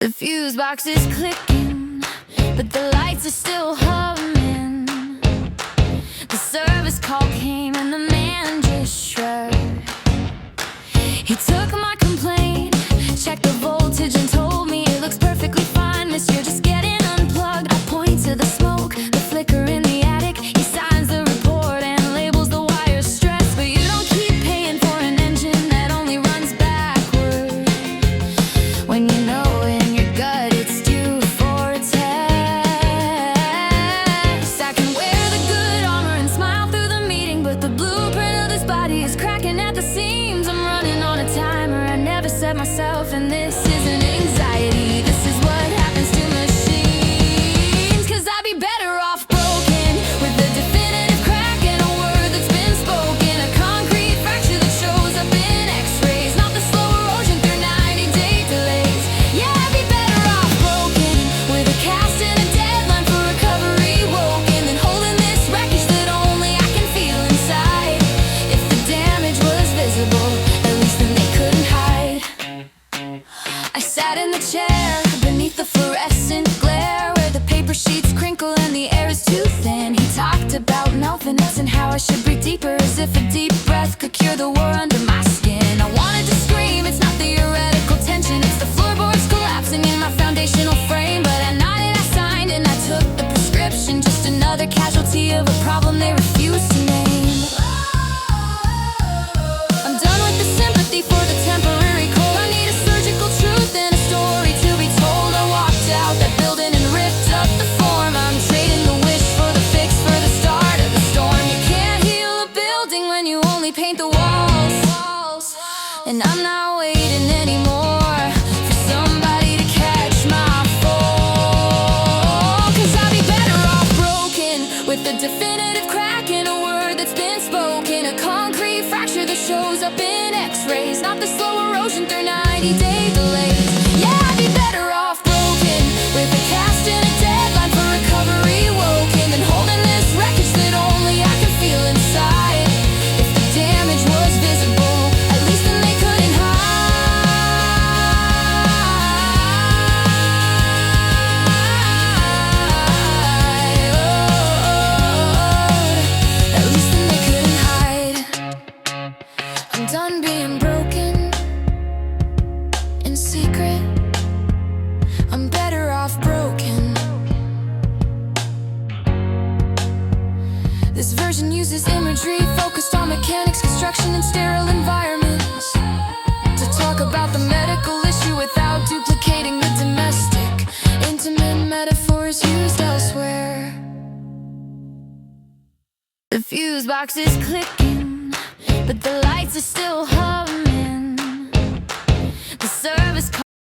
The fuse box is clicking, but the lights are still humming. The service call came and the man just shrugged. He took my complaint, checked the voltage and told me it looks perfectly fine, miss, you're just getting unplugged. I point to the smoke, the flicker in the attic. He signs the report and labels the wires stress. But you don't keep paying for an engine that only runs backward, when you know in your gut it's due for a test. I can wear the good armor and smile through the meeting, but the blueprint of this body is cracking at the seams. I'm running on a timer I never set myself, and this isn't anxiety, this is what happens to machines. 'Cause I'd be better off broken, with a definitive crack in a word that's been spoken, a concrete fracture that shows up in x-rays, not the slow erosion through 90-day delays. Yeah, I'd be better off broken, with a cast and a deadline for recovery woken, than holding this wreckage that only I can feel inside. If the damage was visible, at least then they couldn't hide. I sat in the chair beneath the fluorescent glare, where the paper sheets crinkle and the air is too thin. He talked about meltiness and how I should breathe deeper, as if a deep breath could cure the war under my skin. I wanted to scream, it's not the theoretical tension, it's the floorboards collapsing in my foundational frame. But I nodded, I signed, and I took the prescription, just another casualty of a problem they refuse to name. I'm done with the sympathy for the temporary cold. I need a surgical truth and a story to be told. I walked out that building and ripped up the form. I'm trading the wish for the fix for the start of the storm. You can't heal a building when you only paint the walls, and I'm not waiting anymore for somebody to catch my fall. 'Cause I'd be better off broken, with a definitive crack in a word that's been spoken, a concrete fracture that shows up in x-rays, not the slow erosion through 90-day delays. Yeah, I'd be better off broken, with a cast and a deadline for recovery woken, than holding this wreckage that only I can feel inside. If the damage was visible, at least then they couldn't hide. Oh, at least then they couldn't hide. I'm done being broken in secret, I'm better off broken. This version uses imagery focused on mechanics, construction, and sterile environments, to talk about the medical issue without duplicating the domestic, intimate metaphors used elsewhere. The fuse box is clicking, but the lights are still